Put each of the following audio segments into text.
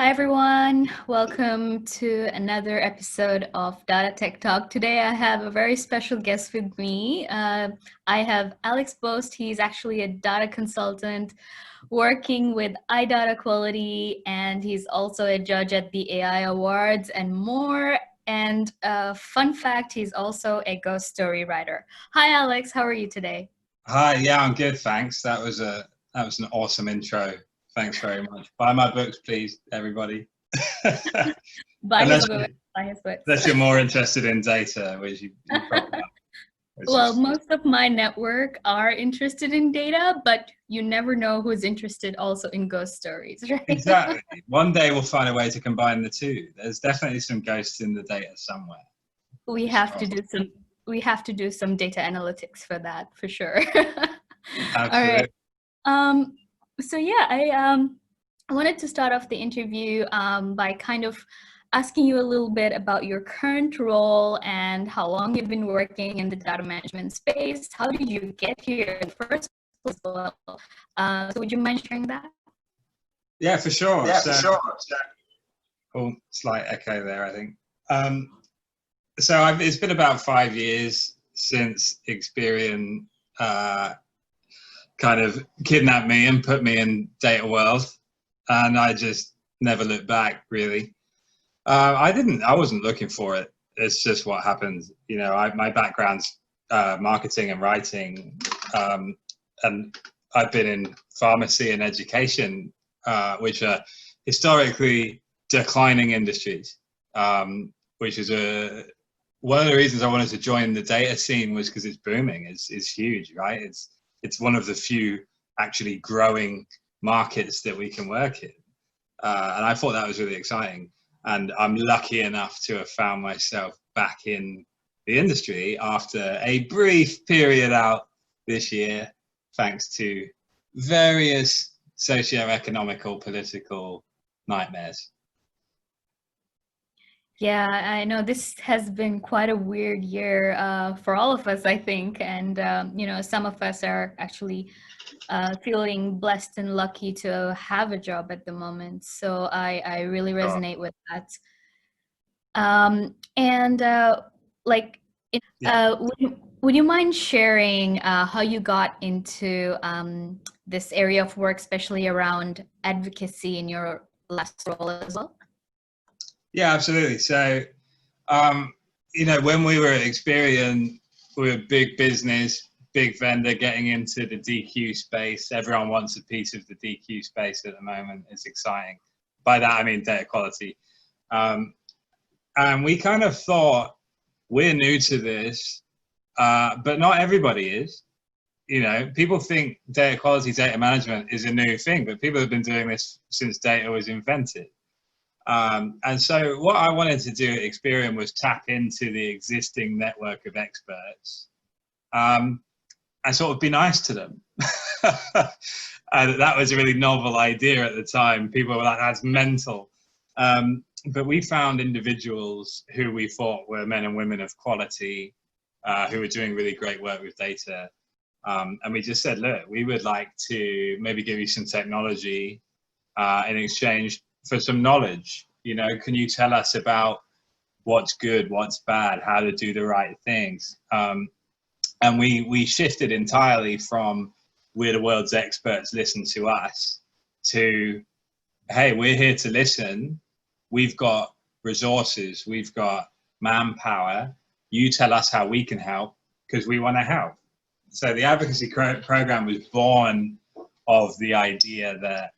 Hi everyone, welcome to another episode of Data Tech Talk. Today I have a very special guest with me. I have Alex Boast. He's actually a data consultant working with iData Quality, and he's also a judge at the AI Awards and more. And fun fact, he's also a ghost story writer. Hi Alex, how are you today? Hi, yeah, I'm good, thanks. That was an awesome intro. Thanks very much. Buy my books, please, everybody. Buy his unless, book. Buy his books. unless you're more interested in data, which you probably are. Well, most of my network are interested in data, but you never know who's interested also in ghost stories, right? Exactly. One day we'll find a way to combine the two. There's definitely some ghosts in the data somewhere. We have to do some data analytics for that for sure. All Absolutely. right. So yeah, I wanted to start off the interview by kind of asking you a little bit about your current role and how long you've been working in the data management space. How did you get here in the first place as well? So would you mind sharing that? Yeah, for sure. Yeah, for sure. Oh, slight echo there, I think. It's been about 5 years since Experian kind of kidnapped me and put me in data world, and I just never looked back, really. I wasn't looking for it. It's just what happened. You know, my background's marketing and writing, and I've been in pharmacy and education, which are historically declining industries, which is one of the reasons I wanted to join the data scene was because it's booming. It's huge, right? It's one of the few actually growing markets that we can work in. And I thought that was really exciting. And I'm lucky enough to have found myself back in the industry after a brief period out this year, thanks to various socio-economical, political nightmares. Yeah, I know this has been quite a weird year for all of us, I think. And, some of us are actually feeling blessed and lucky to have a job at the moment. So I really resonate with that. And like, would you mind sharing how you got into this area of work, especially around advocacy in your last role as well? Yeah, absolutely. So, when we were at Experian, we were big business, big vendor getting into the DQ space. Everyone wants a piece of the DQ space at the moment. It's exciting. By that, I mean data quality. And we kind of thought, we're new to this, but not everybody is. You know, people think data quality, data management is a new thing, but people have been doing this since data was invented. And so what I wanted to do at Experian was tap into the existing network of experts and sort of be nice to them. And that was a really novel idea at the time. People were like, that's mental. But we found individuals who we thought were men and women of quality, who were doing really great work with data. And we just said, look, we would like to maybe give you some technology in exchange for some knowledge. You know, can you tell us about what's good, what's bad, how to do the right things? And we shifted entirely from we're the world's experts, listen to us, to, hey, we're here to listen. We've got resources, we've got manpower. You tell us how we can help because we want to help. So the advocacy program was born of the idea that,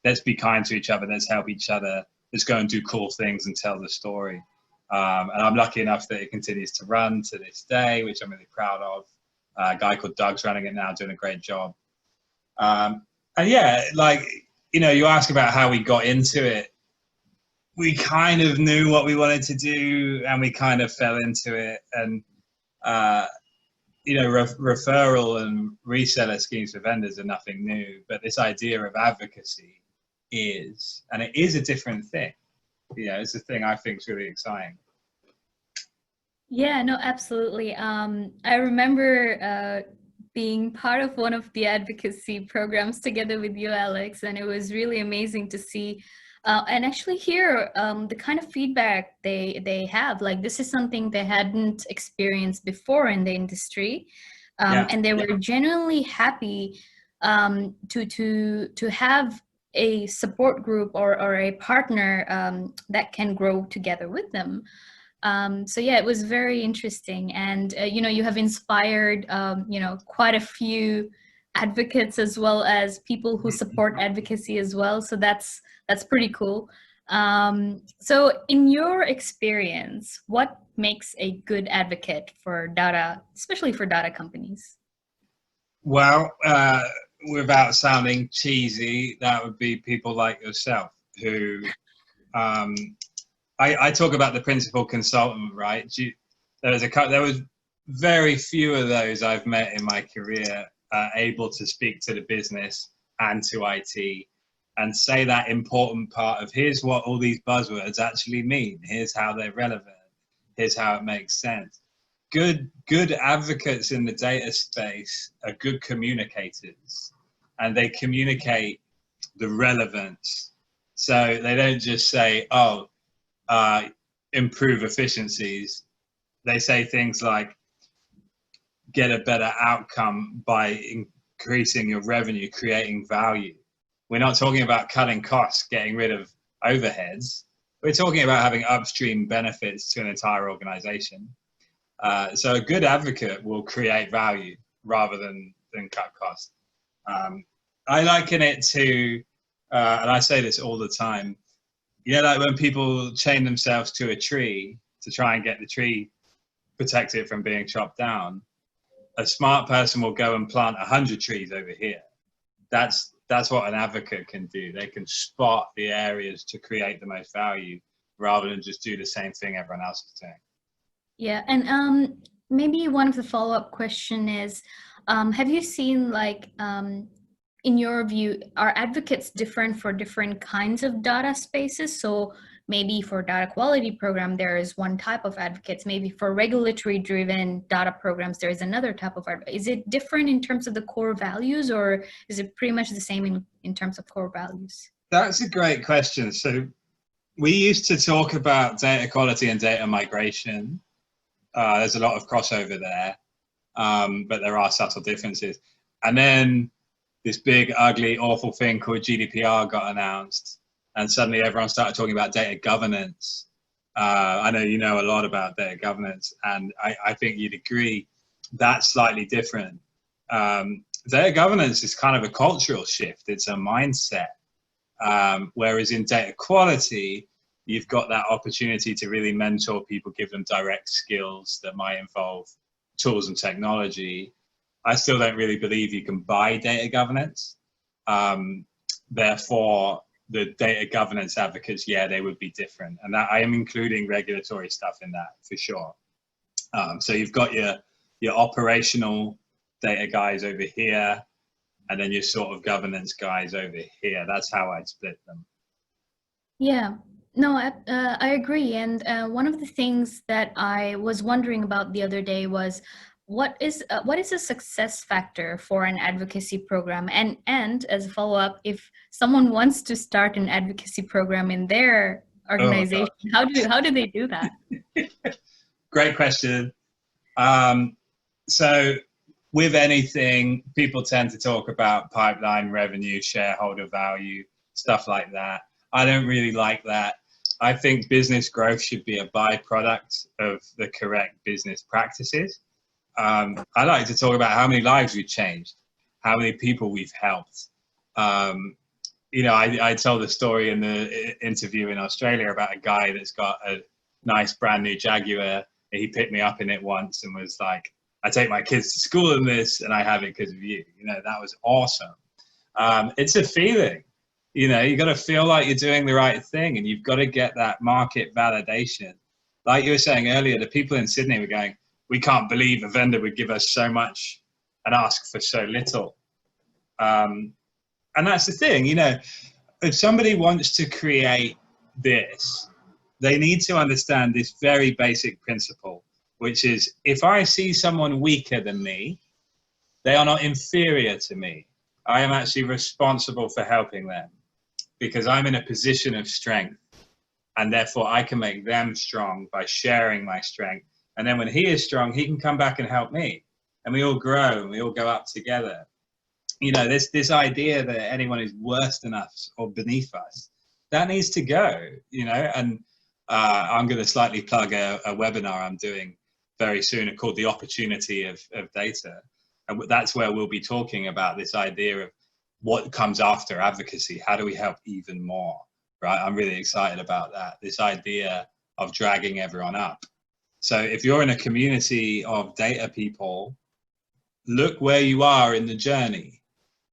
let's be kind to each other, let's help each other, let's go and do cool things and tell the story. And I'm lucky enough that it continues to run to this day, which I'm really proud of. A guy called Doug's running it now, doing a great job. And yeah, you ask about how we got into it. We kind of knew what we wanted to do and we kind of fell into it. And, referral and reseller schemes for vendors are nothing new, but this idea of advocacy is, and it is a different thing. It's a thing I think is really exciting. Yeah, no, absolutely. I remember being part of one of the advocacy programs together with you, Alex, and it was really amazing to see and actually hear the kind of feedback they have. Like this is something they hadn't experienced before in the industry, Yeah. and they were genuinely happy to have a support group or a partner that can grow together with them. So yeah, it was very interesting, and you know, you have inspired you know, quite a few advocates as well as people who support advocacy as well. So that's pretty cool. So in your experience, what makes a good advocate for data, especially for data companies? Well, without sounding cheesy, that would be people like yourself who, I talk about the principal consultant, right? There was very few of those I've met in my career able to speak to the business and to IT and say that important part of here's what all these buzzwords actually mean. Here's how they're relevant. Here's how it makes sense. Good advocates in the data space are good communicators, and they communicate the relevance. So they don't just say, oh, improve efficiencies. They say things like, get a better outcome by increasing your revenue, creating value. We're not talking about cutting costs, getting rid of overheads. We're talking about having upstream benefits to an entire organization. So a good advocate will create value rather than cut costs. I liken it to, and I say this all the time, you know, like when people chain themselves to a tree to try and get the tree protected from being chopped down, a smart person will go and plant 100 trees over here. That's what an advocate can do. They can spot the areas to create the most value rather than just do the same thing everyone else is doing. Yeah, and maybe one of the follow-up question is, have you seen like, in your view, are advocates different for different kinds of data spaces? So maybe for data quality program, there is one type of advocates. Maybe for regulatory-driven data programs, there is another type of advocate. Is it different in terms of the core values, or is it pretty much the same in terms of core values? That's a great question. So we used to talk about data quality and data migration. There's a lot of crossover there, but there are subtle differences. And then this big, ugly, awful thing called GDPR got announced, and suddenly everyone started talking about data governance. I know you know a lot about data governance, and I think you'd agree that's slightly different. Data governance is kind of a cultural shift. It's a mindset. Whereas in data quality, you've got that opportunity to really mentor people, give them direct skills that might involve tools and technology. I still don't really believe you can buy data governance. Therefore, the data governance advocates, yeah, they would be different. And that, I am including regulatory stuff in that for sure. So you've got your operational data guys over here, and then your sort of governance guys over here. That's how I'd split them. Yeah, no, I agree. And one of the things that I was wondering about the other day was, what is a success factor for an advocacy program? And as a follow-up, if someone wants to start an advocacy program in their organization, how do they do that? Great question. So with anything, people tend to talk about pipeline revenue, shareholder value, stuff like that. I don't really like that. I think business growth should be a byproduct of the correct business practices. I like to talk about how many lives we've changed, how many people we've helped. You know, I told the story in the interview in Australia about a guy that's got a nice brand new Jaguar. He picked me up in it once and was like, I take my kids to school in this and I have it because of you. You know, that was awesome. It's a feeling. You know, you got to feel like you're doing the right thing, and you've got to get that market validation. Like you were saying earlier, the people in Sydney were going, we can't believe a vendor would give us so much and ask for so little. And that's the thing, you know, if somebody wants to create this, they need to understand this very basic principle, which is if I see someone weaker than me, They are not inferior to me. I am actually responsible for helping them because I'm in a position of strength, and therefore I can make them strong by sharing my strength. And then when he is strong, he can come back and help me, and we all grow and we all go up together. You know, this idea that anyone is worse than us or beneath us, that needs to go. You know, and I'm going to slightly plug a webinar I'm doing very soon called The Opportunity of Data. And that's where we'll be talking about this idea of what comes after advocacy. How do we help even more, right? I'm really excited about that. This idea of dragging everyone up. So if you're in a community of data people, look where you are in the journey,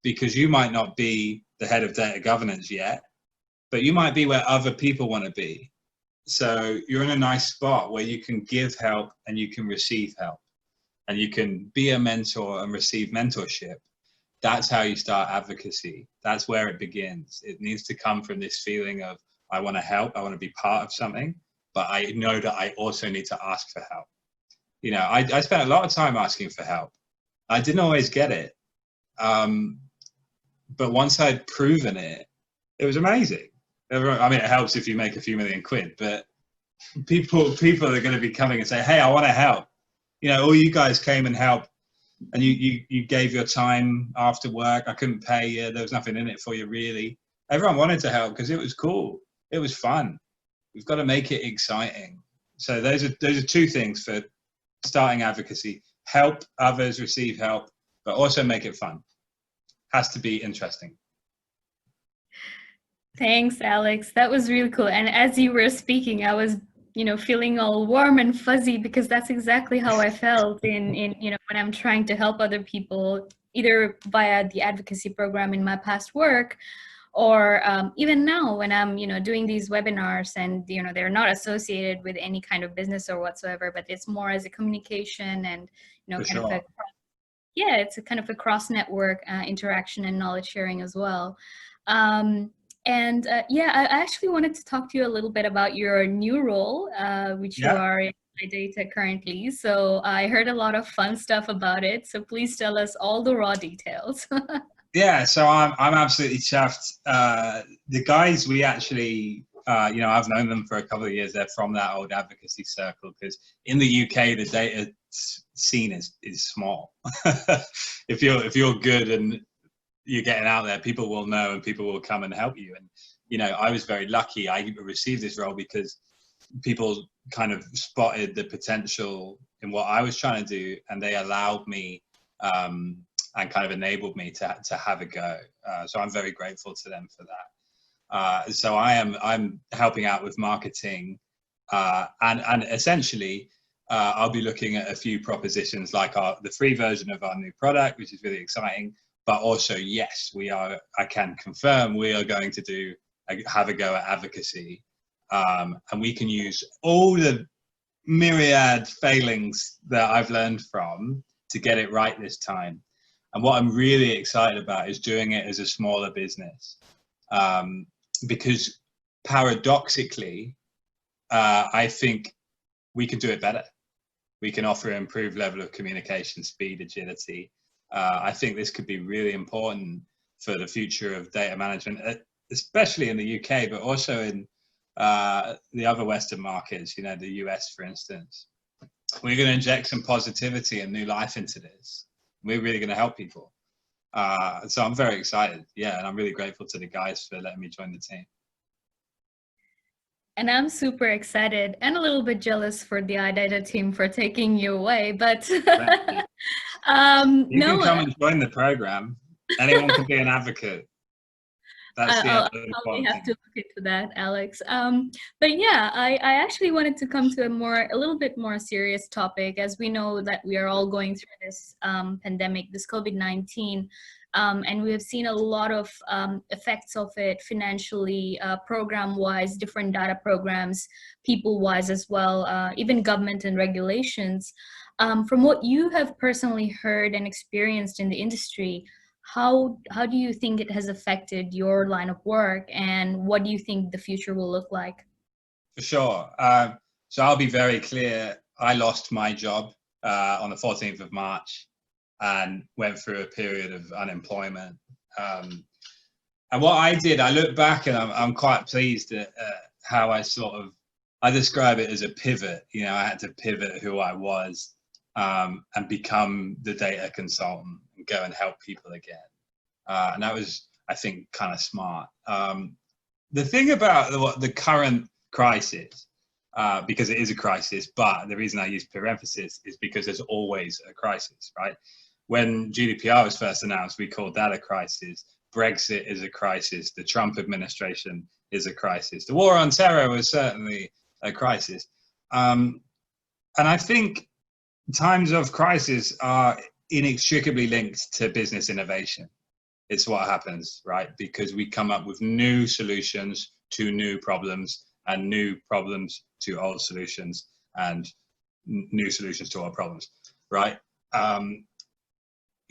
because you might not be the head of data governance yet, but you might be where other people want to be. So you're in a nice spot where you can give help and you can receive help, and you can be a mentor and receive mentorship. That's how you start advocacy. That's where it begins. It needs to come from this feeling of, I want to help, I want to be part of something, but I know that I also need to ask for help. You know, I spent a lot of time asking for help. I didn't always get it. But once I'd proven it, it was amazing. I mean, it helps if you make a few million quid, but people are going to be coming and say, hey, I want to help. You know, all you guys came and helped, and you gave your time after work. I couldn't pay you. There was nothing in it for you, really. Everyone wanted to help because it was cool. It was fun. We've got to make it exciting. So those are two things for starting advocacy: help others receive help, but also make it fun. Has to be interesting. Thanks, Alex. That was really cool. And as you were speaking, I was, feeling all warm and fuzzy, because that's exactly how I felt in when I'm trying to help other people, either via the advocacy program in my past work, or even now when I'm, doing these webinars, and, they're not associated with any kind of business or whatsoever, but it's more as a communication and, it's a kind of a cross network interaction and knowledge sharing as well. I actually wanted to talk to you a little bit about your new role, which you are in data currently. So I heard a lot of fun stuff about it. So please tell us all the raw details. Yeah, so I'm absolutely chuffed. The guys, we actually, I've known them for a couple of years. They're from that old advocacy circle, because in the UK, the data scene is small. If you're good and you're getting out there, people will know and people will come and help you. And I was very lucky. I received this role because people kind of spotted the potential in what I was trying to do, and they allowed me and kind of enabled me to have a go. So I'm very grateful to them for that. So I'm helping out with marketing, and essentially I'll be looking at a few propositions like the free version of our new product, which is really exciting. But also, yes, I can confirm we are going to have a go at advocacy. And we can use all the myriad failings that I've learned from to get it right this time. And what I'm really excited about is doing it as a smaller business. Because paradoxically, I think we can do it better. We can offer an improved level of communication, speed, agility. I think this could be really important for the future of data management, especially in the UK, but also in the other Western markets, the US, for instance. We're going to inject some positivity and new life into this. We're really going to help people. So I'm very excited. Yeah, and I'm really grateful to the guys for letting me join the team. And I'm super excited and a little bit jealous for the iData team for taking you away, but you can come and join the program. Anyone can be an advocate. That's the I'll have to look into that, Alex. But yeah, I actually wanted to come to a little bit more serious topic, as we know that we are all going through this pandemic, this COVID-19. And we have seen a lot of effects of it financially, program-wise, different data programs, people-wise as well, even government and regulations. From what you have personally heard and experienced in the industry, how do you think it has affected your line of work, and what do you think the future will look like? For sure. So I'll be very clear. I lost my job on the 14th of March. and went through a period of unemployment. And what I did, I look back and I'm quite pleased at how I describe it as a pivot. You know, I had to pivot who I was and become the data consultant and go and help people again. And that was, I think, kind of smart. The thing about the current crisis, because it is a crisis, but the reason I use parenthesis is because there's always a crisis, right? When GDPR was first announced, we called that a crisis. Brexit is a crisis. The Trump administration is a crisis. The war on terror was certainly a crisis. And I think times of crisis are inextricably linked to business innovation. It's what happens, right? Because we come up with new solutions to new problems, and new problems to old solutions, and new solutions to old problems, right?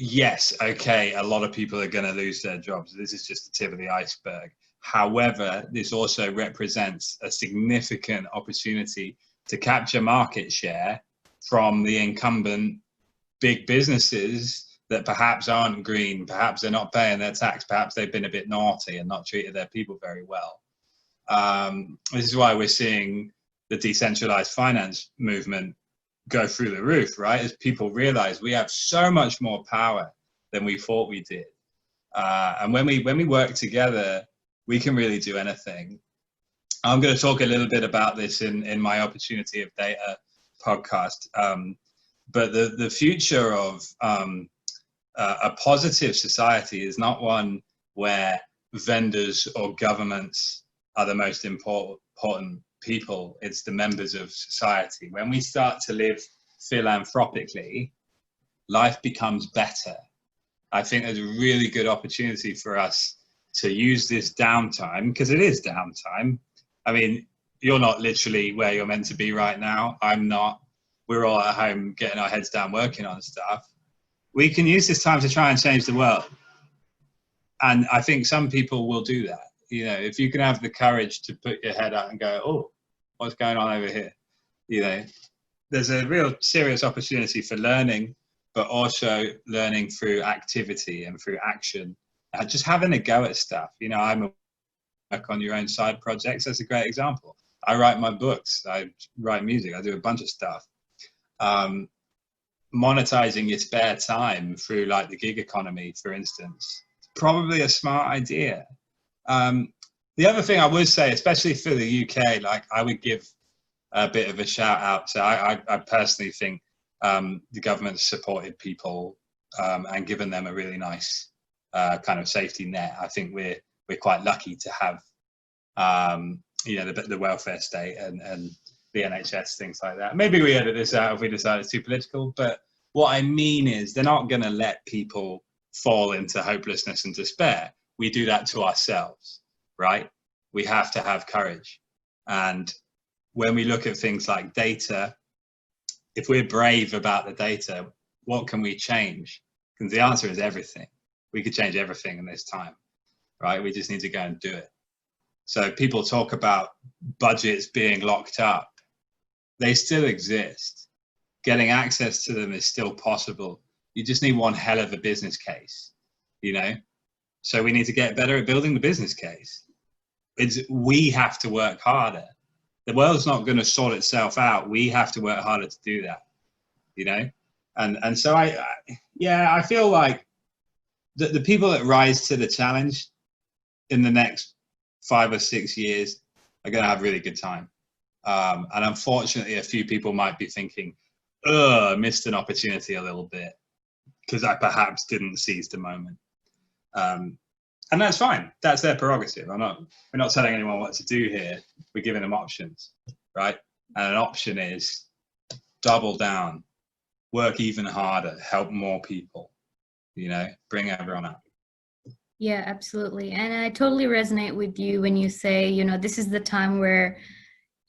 Yes, okay, a lot of people are going to lose their jobs. This is just the tip of the iceberg. However, this also represents a significant opportunity to capture market share from the incumbent big businesses that perhaps aren't green, perhaps they're not paying their tax, perhaps they've been a bit naughty and not treated their people very well. This is why we're seeing the decentralized finance movement go through the roof, right? As people realize we have so much more power than we thought we did. And when we work together, we can really do anything. I'm going to talk a little bit about this in my Opportunity of Data podcast. But the future of a positive society is not one where vendors or governments are the most important people. It's the members of society. When we start to live philanthropically, life becomes better. I think there's a really good opportunity for us to use this downtime, because it is downtime. I mean, you're not literally where you're meant to be right now. I'm not. We're all at home getting our heads down, working on stuff. We can use this time to try and change the world. And I think some people will do that. You know, if you can have the courage to put your head out and go, oh, what's going on over here? You know, there's a real serious opportunity for learning, but also learning through activity and through action. Just having a go at stuff. You know, I'm a work on your own side projects. That's a great example. I write my books. I write music. I do a bunch of stuff. Monetizing your spare time through like the gig economy, for instance, probably a smart idea. The other thing I would say, especially for the UK, like I would give a bit of a shout out. So I personally think the government's supported people and given them a really nice kind of safety net. I think we're quite lucky to have you know, the welfare state and the NHS, things like that. Maybe we edit this out if we decide it's too political, but what I mean is they're not going to let people fall into hopelessness and despair. We do that to ourselves, right? We have to have courage. And when we look at things like data, if we're brave about the data, what can we change? And the answer is everything. We could change everything in this time, right? We just need to go and do it. So people talk about budgets being locked up. They still exist. Getting access to them is still possible. You just need one hell of a business case, you know? So we need to get better at building the business case. We have to work harder. The world's not going to sort itself out. We have to work harder to do that, you know? And so I feel like the people that rise to the challenge in the next 5 or 6 years are going to have a really good time. And unfortunately, a few people might be thinking, I missed an opportunity a little bit because I perhaps didn't seize the moment. And that's fine. That's their prerogative. We're not telling anyone what to do here. We're giving them options, right? And an option is double down, work even harder, help more people, you know, bring everyone up. Yeah, absolutely. And I totally resonate with you when you say, you know, this is the time where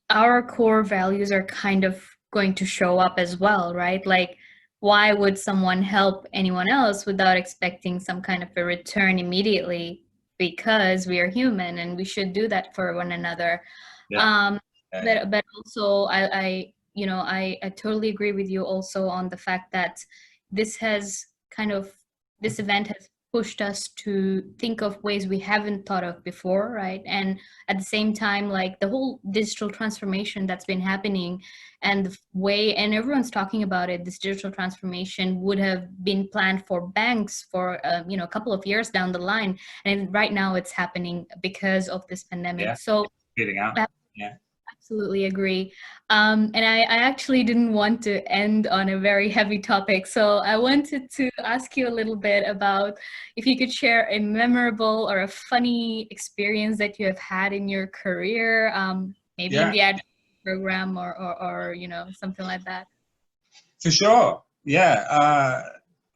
our core values are kind of going to show up as well, right? Like, why would someone help anyone else without expecting some kind of a return immediately? Because we are human and we should do that for one another. Yeah. But also I totally agree with you also on the fact that this has this event has pushed us to think of ways we haven't thought of before, right? And at the same time, like the whole digital transformation that's been happening and the way, and everyone's talking about it, this digital transformation would have been planned for banks for, a couple of years down the line. And right now it's happening because of this pandemic. Yeah. So Feeling out. Yeah. absolutely agree. And I actually didn't want to end on a very heavy topic. So I wanted to ask you a little bit about if you could share a memorable or a funny experience that you have had in your career, maybe in the ad program or something like that. For sure. Yeah.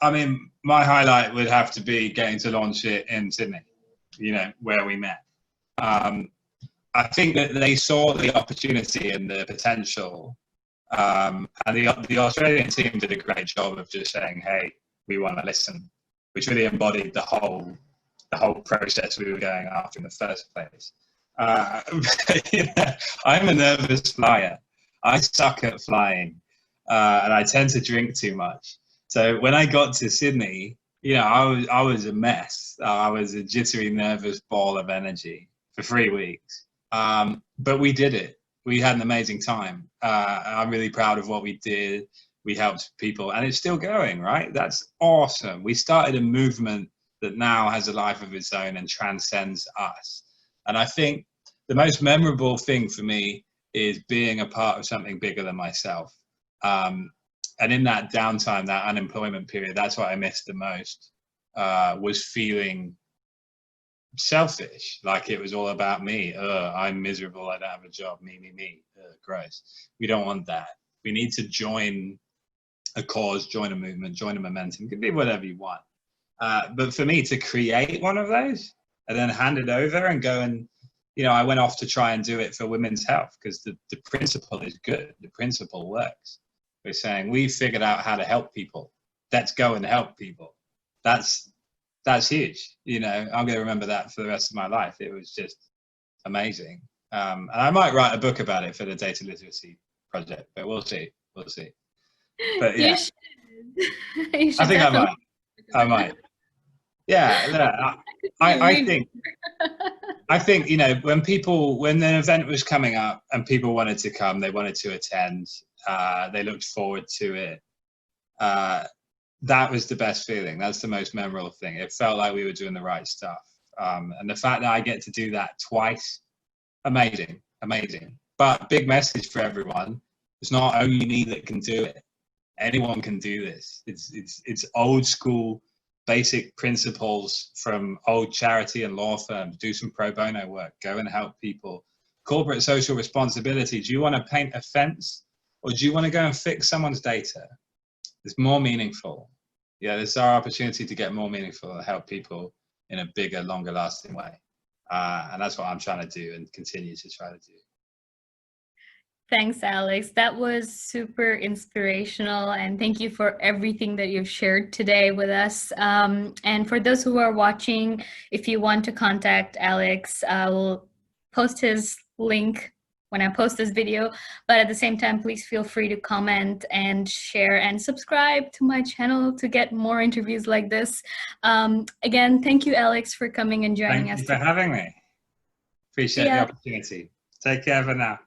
I mean, my highlight would have to be getting to launch it in Sydney, where we met. I think that they saw the opportunity and the potential, and the Australian team did a great job of just saying, "Hey, we want to listen," which really embodied the whole process we were going after in the first place. I'm a nervous flyer. I suck at flying, and I tend to drink too much. So when I got to Sydney, I was a mess. I was a jittery, nervous ball of energy for 3 weeks. But we did it. We had an amazing time. I'm really proud of what we did. We helped people, and it's still going, right? That's awesome. We started a movement that now has a life of its own and transcends us. And I think the most memorable thing for me is being a part of something bigger than myself. And in that downtime, that unemployment period, that's what I missed the most, was feeling selfish, like it was all about me. I'm miserable, I don't have a job, me. Gross. We don't want that. We need to join a cause, join a movement, join a momentum. It can be whatever you want. But for me to create one of those and then hand it over and go and, I went off to try and do it for women's health because the principle is good. The principle works. We're saying we figured out how to help people. Let's go and help people. That's huge. I'm going to remember that for the rest of my life. It was just amazing. And I might write a book about it for the data literacy project, but we'll see. But yeah, You should I think I might. Yeah. I think, when the event was coming up and people wanted to come, they wanted to attend, they looked forward to it. That was the best feeling. That's the most memorable thing. It felt like we were doing the right stuff. And the fact that I get to do that twice, amazing. But big message for everyone. It's not only me that can do it. Anyone can do this. It's old school, basic principles from old charity and law firms. Do some pro bono work. Go and help people. Corporate social responsibility. Do you want to paint a fence or do you want to go and fix someone's data? It's more meaningful. Yeah, this is our opportunity to get more meaningful and help people in a bigger, longer lasting way. And that's what I'm trying to do and continue to try to do. Thanks, Alex. That was super inspirational. And thank you for everything that you've shared today with us. And for those who are watching, if you want to contact Alex, I will post his link when I post this video, but at the same time, please feel free to comment and share and subscribe to my channel to get more interviews like this. Again, thank you, Alex, for coming and joining us. Thank you for having me. Appreciate the opportunity. Take care for now.